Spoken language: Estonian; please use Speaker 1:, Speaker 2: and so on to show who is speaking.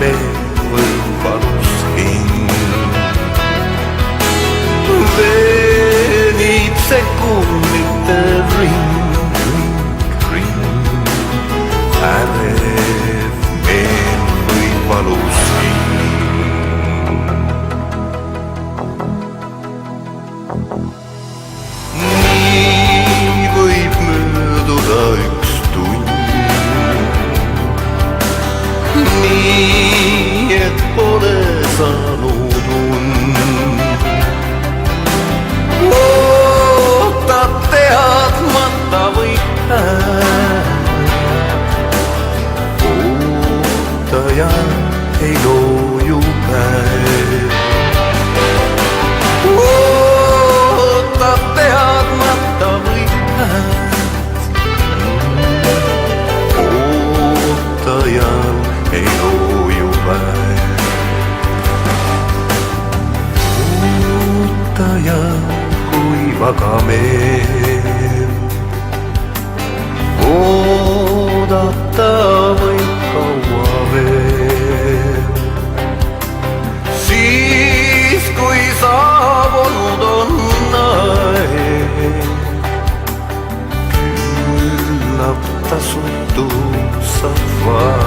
Speaker 1: veel võib valus hing. Veenib sekundite ring, ring, ärev meel või valus hing. Nii võib mööduda üks tund, nii et pole saanud und. Ootad teadmata või ootaja ei looju päev. Ootad teadmata või ootajal ei looju päev. Ootajal kuivaga meel, oodata võib kaua veel. Siis kui saabunud on aeg, küllap tasutu saab vaja.